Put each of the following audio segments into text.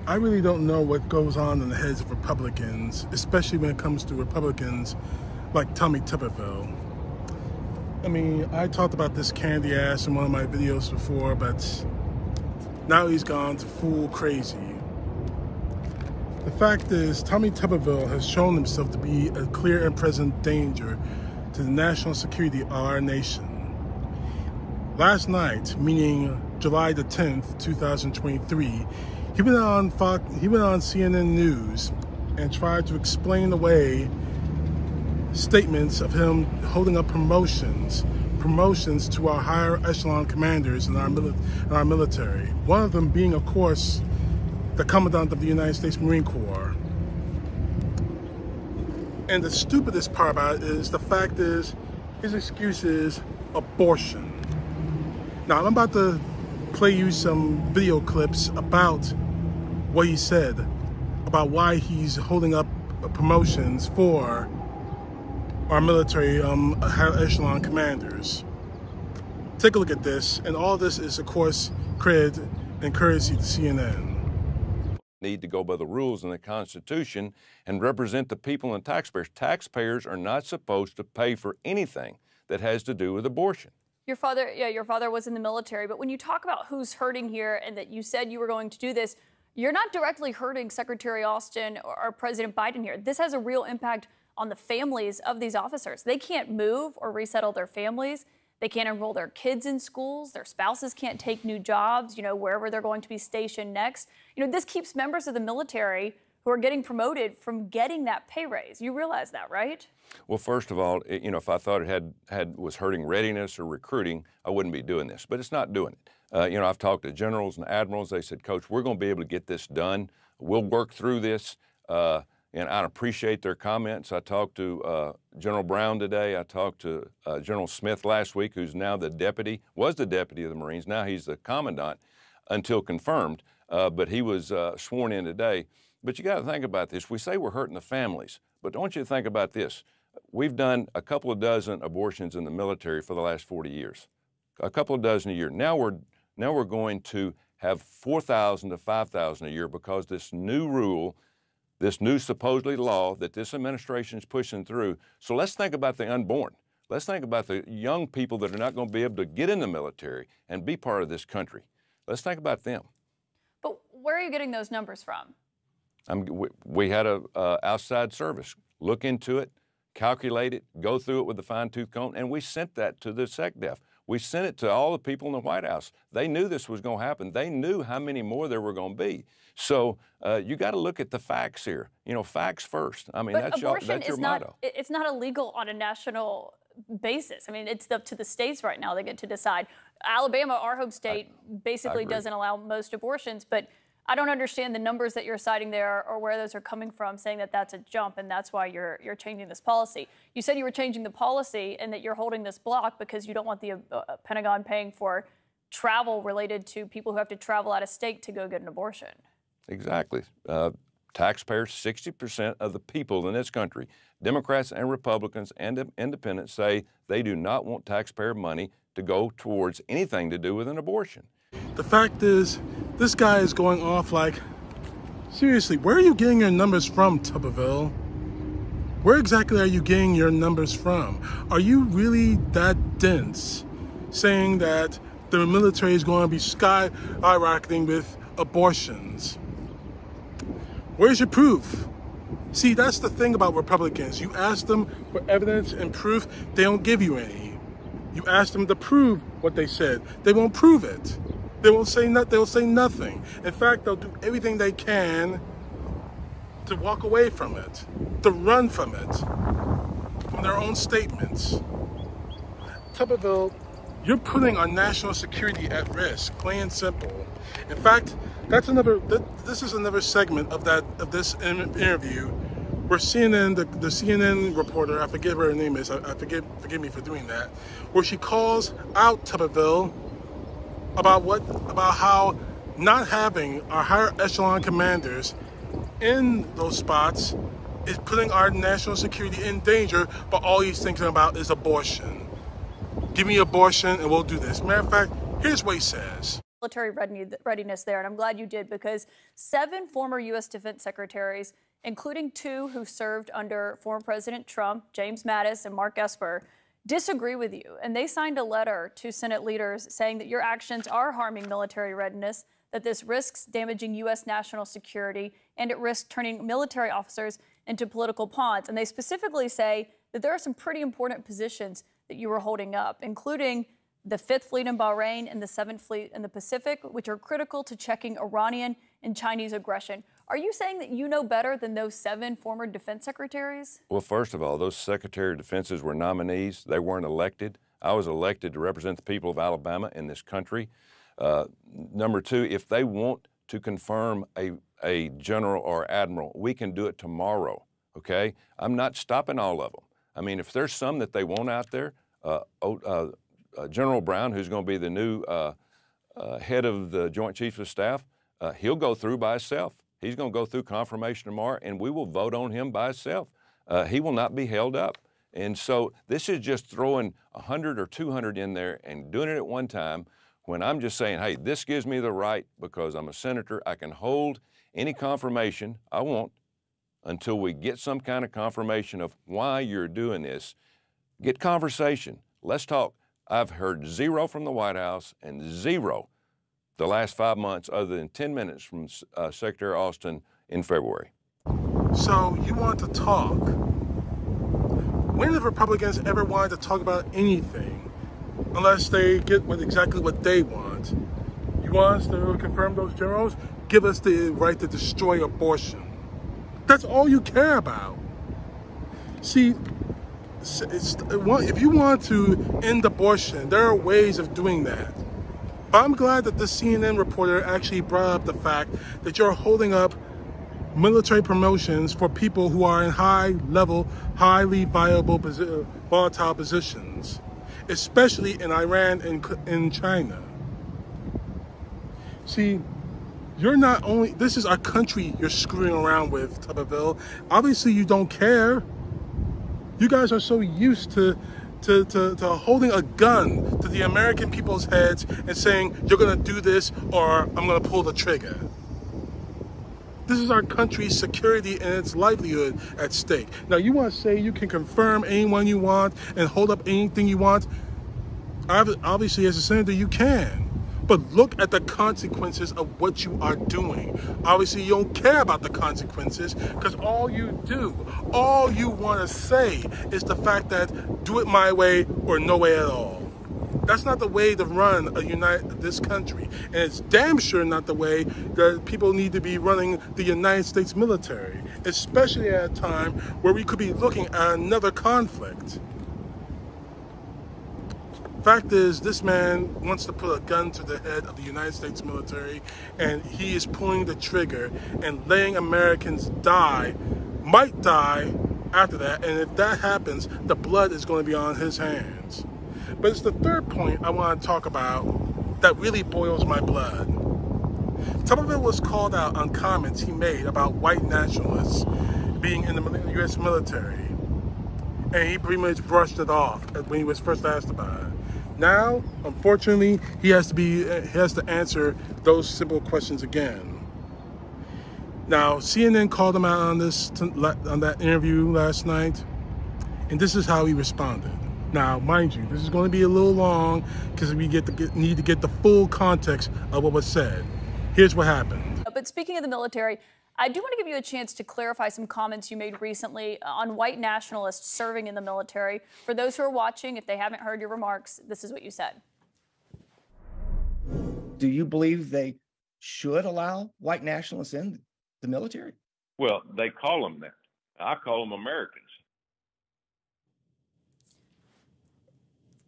I really don't know what goes on in the heads of Republicans, especially when it comes to Republicans like Tommy Tubberville. I mean, I talked about this candy ass in one of my videos before, but now he's gone to full crazy. The fact is, Tommy Tubberville has shown himself to be a clear and present danger to the national security of our nation. Last night, meaning July the 10th, 2023, he went on CNN News and tried to explain away statements of him holding up promotions to our higher echelon commanders in our military. One of them being, of course, the Commandant of the United States Marine Corps. And the stupidest part about it is, the fact is, his excuse is abortion. Now, I'm about to play you some video clips about what he said, about why he's holding up promotions for our military higher echelon commanders. Take a look at this, and all this is, of course, credit and courtesy to CNN. Need to go by the rules in the Constitution and represent the people and taxpayers. Taxpayers are not supposed to pay for anything that has to do with abortion. Your father was in the military, but when you talk about who's hurting here and that you said you were going to do this, you're not directly hurting Secretary Austin or President Biden here. This has a real impact on the families of these officers. They can't move or resettle their families. They can't enroll their kids in schools. Their spouses can't take new jobs, wherever they're going to be stationed next. This keeps members of the military who are getting promoted from getting that pay raise. You realize that, right? Well, first of all, if I thought it was hurting readiness or recruiting, I wouldn't be doing this, but it's not doing it. I've talked to generals and admirals. They said, Coach, we're going to be able to get this done. We'll work through this. And I appreciate their comments. I talked to General Brown today. I talked to General Smith last week, who's now was the deputy of the Marines. Now he's the commandant until confirmed, but he was sworn in today. But you got to think about this. We say we're hurting the families, but I want you to think about this. We've done a couple of dozen abortions in the military for the last 40 years, a couple of dozen a year. Now we're going to have 4,000 to 5,000 a year because this new rule, this new supposedly law that this administration is pushing through. So let's think about the unborn. Let's think about the young people that are not going to be able to get in the military and be part of this country. Let's think about them. But where are you getting those numbers from? We had a outside service look into it, calculate it, go through it with a fine-tooth comb, and we sent that to the SecDef. We sent it to all the people in the White House. They knew this was going to happen. They knew how many more there were going to be. So you got to look at the facts here. Facts first. I mean, that's your motto. It's not illegal on a national basis. I mean, it's up to the states right now. They get to decide. Alabama, our home state, basically doesn't allow most abortions, but I don't understand the numbers that you're citing there or where those are coming from, saying that that's a jump and that's why you're changing this policy. You said you were changing the policy and that you're holding this block because you don't want the Pentagon paying for travel related to people who have to travel out of state to go get an abortion. Exactly. Taxpayers, 60% of the people in this country, Democrats and Republicans and independents, say they do not want taxpayer money to go towards anything to do with an abortion. The fact is, this guy is going off like, seriously, where are you getting your numbers from, Tubberville? Where exactly are you getting your numbers from? Are you really that dense, saying that the military is going to be skyrocketing with abortions? Where's your proof? See, that's the thing about Republicans. You ask them for evidence and proof, they don't give you any. You ask them to prove what they said, they won't prove it. They won't say nothing. They'll say nothing. In fact, they'll do everything they can to walk away from it, to run from it, from their own statements. Tubberville, you're putting our national security at risk, plain and simple. In fact, this is another segment of this interview where CNN, the CNN reporter, I forget what her name is, forgive me for doing that, where she calls out Tubberville about how not having our higher echelon commanders in those spots is putting our national security in danger, but all he's thinking about is abortion. Give me abortion and we'll do this. Matter of fact, here's what he says. military readiness there, and I'm glad you did, because 7 former U.S. defense secretaries, including 2 who served under former President Trump, James Mattis and Mark Esper, disagree with you. And they signed a letter to Senate leaders saying that your actions are harming military readiness, that this risks damaging U.S. national security, and it risks turning military officers into political pawns. And they specifically say that there are some pretty important positions that you were holding up, including the 5th Fleet in Bahrain and the 7th Fleet in the Pacific, which are critical to checking Iranian and Chinese aggression. Are you saying that you know better than those 7 former defense secretaries? Well, first of all, those Secretary of Defenses were nominees. They weren't elected. I was elected to represent the people of Alabama in this country. Number 2, if they want to confirm a general or admiral, we can do it tomorrow, okay? I'm not stopping all of them. I mean, if there's some that they want out there, General Brown, who's going to be the new head of the Joint Chiefs of Staff, he'll go through by himself. He's going to go through confirmation tomorrow, and we will vote on him by himself. He will not be held up. And so this is just throwing 100 or 200 in there and doing it at one time, when I'm just saying, hey, this gives me the right, because I'm a senator, I can hold any confirmation I want until we get some kind of confirmation of why you're doing this. Get conversation. Let's talk. I've heard 0 from the White House and 0 the last 5 months, other than 10 minutes from Secretary Austin in February. So you want to talk. When have Republicans ever wanted to talk about anything unless they get exactly what they want? You want us to confirm those generals? Give us the right to destroy abortion. That's all you care about. See, if you want to end abortion, there are ways of doing that. But I'm glad that the CNN reporter actually brought up the fact that you're holding up military promotions for people who are in high-level, highly volatile positions, especially in Iran and in China. See, you're not only, this is our country you're screwing around with, Tubberville. Obviously, you don't care. You guys are so used to holding a gun to the American people's heads and saying, you're going to do this or I'm going to pull the trigger. This is our country's security and its livelihood at stake. Now, you want to say you can confirm anyone you want and hold up anything you want? Obviously, as a senator, you can. But look at the consequences of what you are doing. Obviously, you don't care about the consequences, because all you want to say is the fact that do it my way or no way at all. That's not the way to run this country. And it's damn sure not the way that people need to be running the United States military, especially at a time where we could be looking at another conflict. Fact is, this man wants to put a gun to the head of the United States military, and he is pulling the trigger and letting Americans might die after that. And if that happens, the blood is going to be on his hands. But it's the third point I want to talk about that really boils my blood. Tubberville was called out on comments he made about white nationalists being in the U.S. military, and he pretty much brushed it off when he was first asked about it. Now, unfortunately, he has to answer those simple questions again. Now, CNN called him out on that interview last night, and this is how he responded. Now, mind you, this is going to be a little long because we need to get the full context of what was said. Here's what happened. But speaking of the military, I do want to give you a chance to clarify some comments you made recently on white nationalists serving in the military. For those who are watching, if they haven't heard your remarks, this is what you said. Do you believe they should allow white nationalists in the military? Well, they call them that. I call them Americans.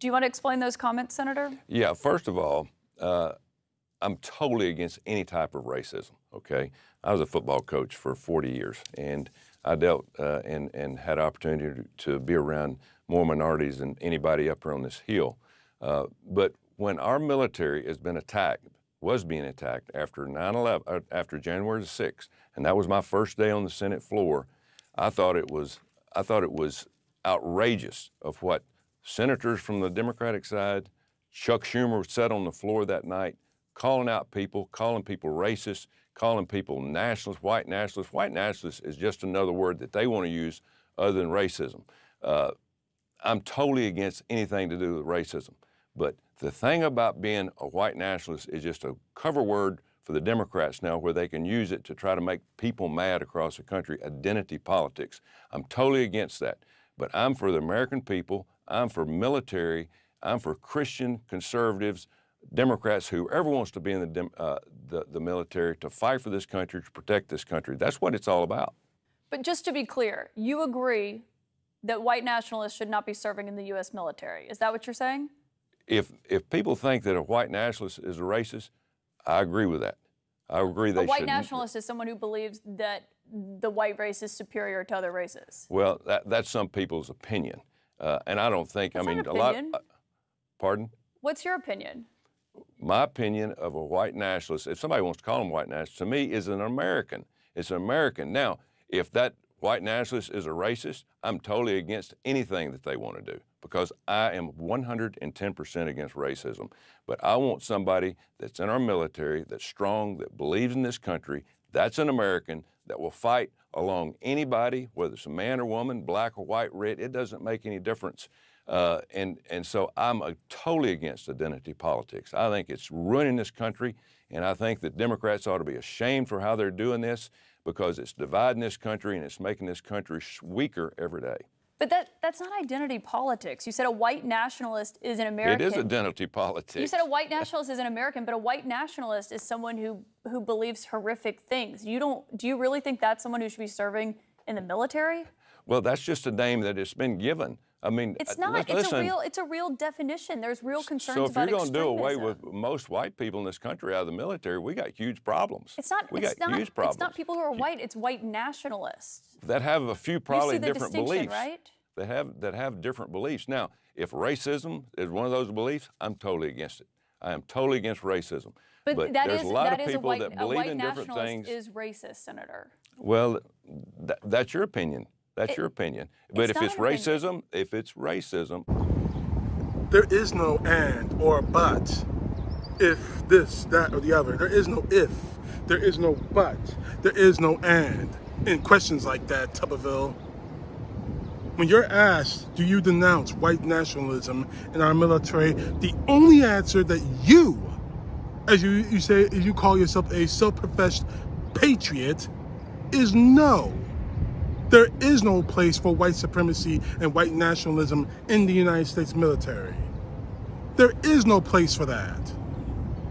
Do you want to explain those comments, Senator? Yeah, first of all, I'm totally against any type of racism, okay? I was a football coach for 40 years, and I dealt and had opportunity to be around more minorities than anybody up here on this hill. But when our military was being attacked after 9/11, after January the 6th, and that was my first day on the Senate floor, I thought it was outrageous of what senators from the Democratic side, Chuck Schumer said on the floor that night, calling out people, calling people racist, calling people nationalists, white nationalists. White nationalists is just another word that they want to use other than racism. I'm totally against anything to do with racism. But the thing about being a white nationalist is just a cover word for the Democrats now, where they can use it to try to make people mad across the country, identity politics. I'm totally against that. But I'm for the American people, I'm for military, I'm for Christian conservatives, Democrats, whoever wants to be in the military to fight for this country, to protect this country. That's what it's all about. But just to be clear, you agree that white nationalists should not be serving in the U.S. military. Is that what you're saying? If people think that a white nationalist is a racist, I agree with that. I agree they should. A white nationalist is someone who believes that the white race is superior to other races. Well, that's some people's opinion. And I don't think, That's I mean, not a lot. opinion. Pardon? What's your opinion? My opinion of a white nationalist, if somebody wants to call him white nationalist, to me is an American. It's an American. Now, if that white nationalist is a racist, I'm totally against anything that they want to do, because I am 110% against racism. But I want somebody that's in our military, that's strong, that believes in this country, that's an American, that will fight along anybody, whether it's a man or woman, black or white, red, it doesn't make any difference. And so I'm totally against identity politics. I think it's ruining this country, and I think that Democrats ought to be ashamed for how they're doing this, because it's dividing this country and it's making this country weaker every day. But that's not identity politics. You said a white nationalist is an American. It is identity politics. You said a white nationalist is an American, but a white nationalist is someone who believes horrific things. Do you really think that's someone who should be serving in the military? Well, that's just a name that has been given. I mean, it's not. It's a real definition. There's real concerns about extremism. So if you're going to do away with most white people in this country out of the military, we got huge problems. It's not. We got huge problems. It's not people who are white. It's white nationalists that have a few probably you see the different distinction, beliefs. Right? That have different beliefs. Now, if racism is one of those beliefs, I'm totally against it. I am totally against racism. But there's a lot of people that believe in different things. Is racist, Senator? Well, that's your opinion. That's your opinion. But if it's racism, there is no and or but. If this, that, or the other. There is no if. There is no but. There is no and. In questions like that, Tubberville, when you're asked, do you denounce white nationalism in our military, the only answer that you, as you say, if you call yourself a self-professed patriot, is no. There is no place for white supremacy and white nationalism in the United States military. There is no place for that.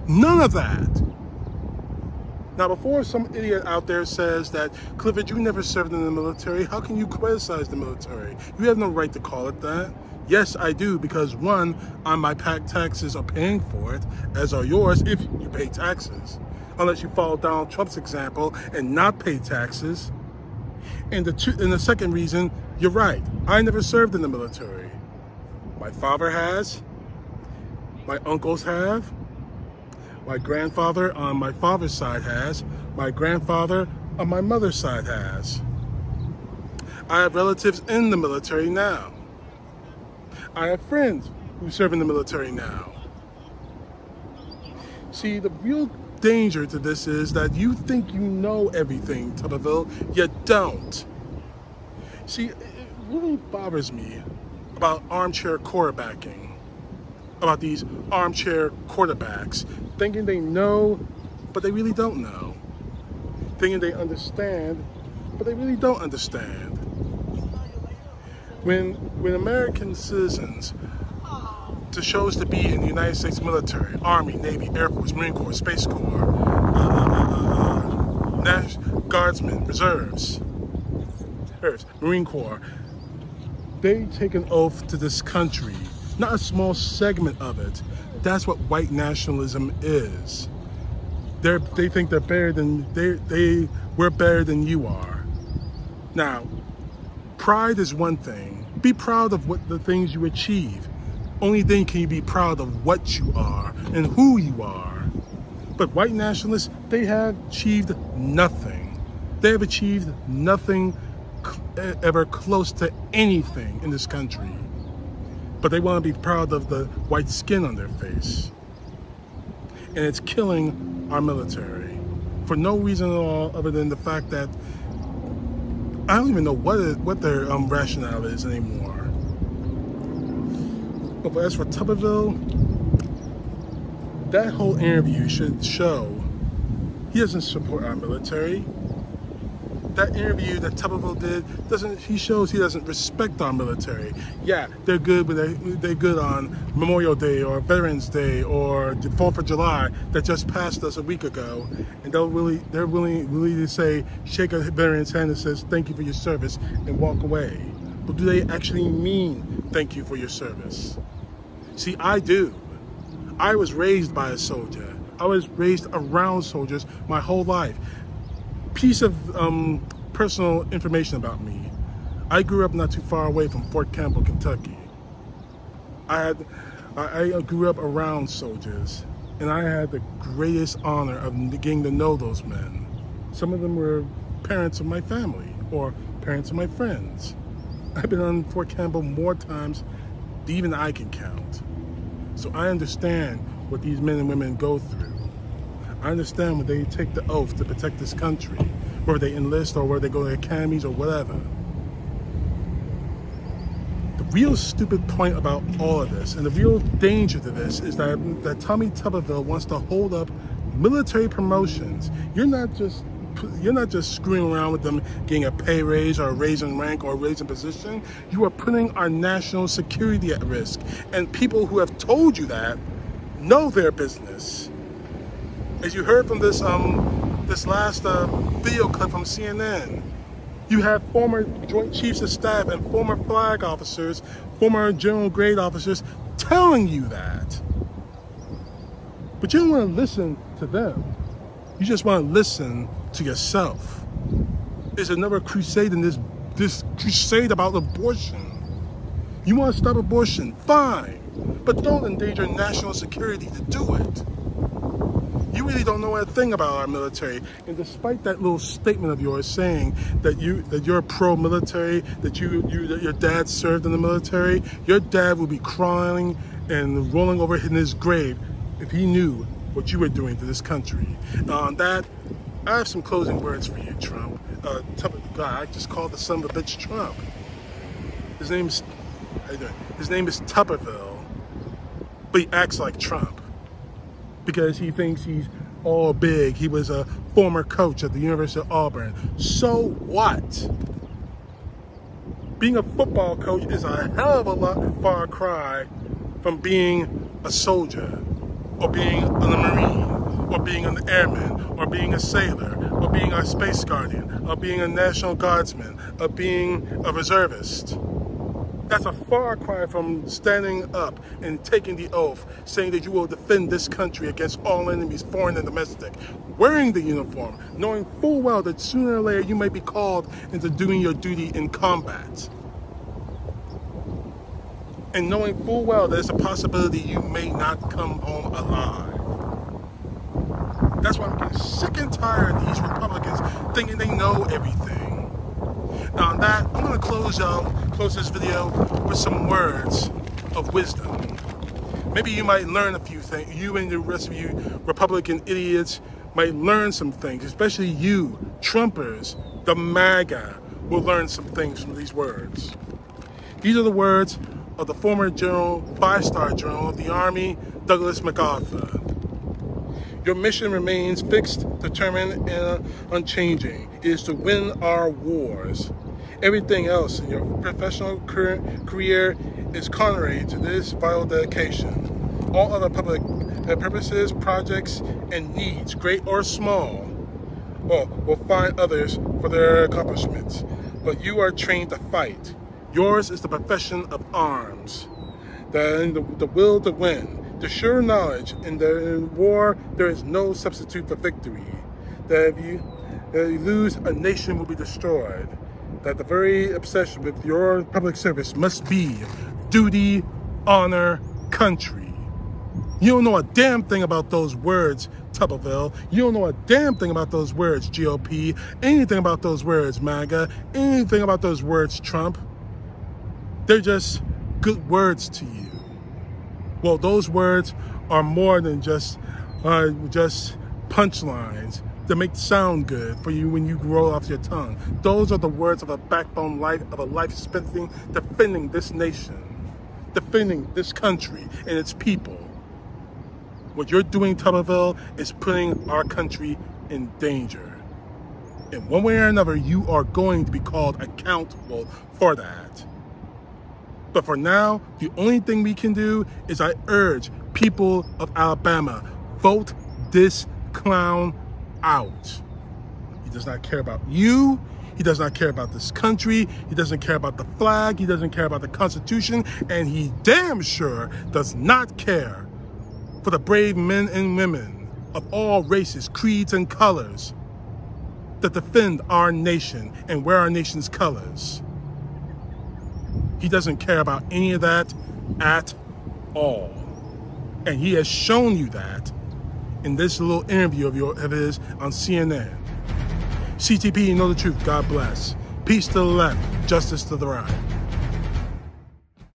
None of that. Now, before some idiot out there says that, Clifford, you never served in the military, how can you criticize the military? You have no right to call it that. Yes, I do, because one, on my taxes are paying for it, as are yours if you pay taxes. Unless you follow Donald Trump's example and not pay taxes. And the second reason, you're right. I never served in the military. My father has. My uncles have. My grandfather on my father's side has. My grandfather on my mother's side has. I have relatives in the military now. I have friends who serve in the military now. See, the real danger to this is that you think you know everything, Tubberville. You don't. See, it really bothers me about armchair quarterbacking, about these armchair quarterbacks, thinking they know, but they really don't know, thinking they understand, but they really don't understand. When American citizens chose to be in the United States military, Army, Navy, Air Force, Marine Corps, Space Corps, Guardsmen, Reserves, Marine Corps, they take an oath to this country, not a small segment of it. That's what white nationalism is. They think they're better than, we're better than you are. Now, pride is one thing. Be proud of the things you achieve. Only then can you be proud of what you are and who you are. But white nationalists, they have achieved nothing. They have achieved nothing ever close to anything in this country. But they want to be proud of the white skin on their face. and it's killing our military for no reason at all other than the fact that I don't even know what their rationale is anymore. But as for Tubberville, that whole interview should show he doesn't support our military. That interview that Tubberville did he shows he doesn't respect our military. Yeah, they're good, but they're good on Memorial Day or Veterans Day or the 4th of July that just passed us a week ago, and they're willing to say, shake a veteran's hand and says thank you for your service and walk away. But do they actually mean thank you for your service? See, I do. I was raised by a soldier. I was raised around soldiers my whole life. Piece of personal information about me. I grew up not too far away from Fort Campbell, Kentucky. I grew up around soldiers, and I had the greatest honor of getting to know those men. Some of them were parents of my family or parents of my friends. I've been on Fort Campbell more times than even I can count. So I understand what these men and women go through. I understand when they take the oath to protect this country, whether they enlist or whether they go to academies or whatever. The real stupid point about all of this and the real danger to this is that Tommy Tubberville wants to hold up military promotions. You're not just screwing around with them getting a pay raise or a raise in rank or a raise in position. You are putting our national security at risk. And people who have told you that know their business. As you heard from this last video clip from CNN, you have former Joint Chiefs of Staff and former flag officers, former general grade officers telling you that. But you don't want to listen to them. You just want to listen to yourself. There's another crusade in this crusade about abortion. You want to stop abortion? Fine. But don't endanger national security to do it. You really don't know a thing about our military. And despite that little statement of yours saying that you're pro-military, that your dad served in the military, your dad would be crying and rolling over in his grave if he knew what you were doing to this country. On that, I have some closing words for you, Trump. God, I just called the son of a bitch Trump. His name is Tubberville, but he acts like Trump because he thinks he's all big. He was a former coach at the University of Auburn. So what? Being a football coach is a hell of a far cry from being a soldier, or being a Marine, or being an airman, or being a sailor, or being a space guardian, or being a National Guardsman, or being a reservist. That's a far cry from standing up and taking the oath, saying that you will defend this country against all enemies, foreign and domestic, wearing the uniform, knowing full well that sooner or later you may be called into doing your duty in combat. And knowing full well there's a possibility you may not come home alive. That's why I'm getting sick and tired of these Republicans thinking they know everything. Now on that, I'm going to close this video with some words of wisdom. Maybe you might learn a few things. You and the rest of you Republican idiots might learn some things, especially you, Trumpers, the MAGA, will learn some things from these words. These are the words of the former general, 5-star general of the Army, Douglas MacArthur. Your mission remains fixed, determined, and unchanging. It is to win our wars. Everything else in your professional career is contrary to this vital dedication. All other public purposes, projects, and needs, great or small, will find others for their accomplishments. But you are trained to fight. Yours is the profession of arms, the will to win, the sure knowledge in war there is no substitute for victory, that if you lose, a nation will be destroyed, that the very obsession with your public service must be duty, honor, country. You don't know a damn thing about those words, Tubberville. You don't know a damn thing about those words, GOP, anything about those words, MAGA, anything about those words, Trump. They're just good words to you. Well, those words are more than just just punchlines that make sound good for you when you roll off your tongue. Those are the words of a backbone life, of a life spent defending this nation, defending this country and its people. What you're doing, Tubberville, is putting our country in danger. In one way or another, you are going to be called accountable for that. But for now, the only thing we can do is I urge people of Alabama, vote this clown out. He does not care about you. He does not care about this country. He doesn't care about the flag. He doesn't care about the Constitution. And he damn sure does not care for the brave men and women of all races, creeds, and colors that defend our nation and wear our nation's colors. He doesn't care about any of that at all. And he has shown you that in this little interview of his on CNN. CTP, you know the truth. God bless. Peace to the left, justice to the right.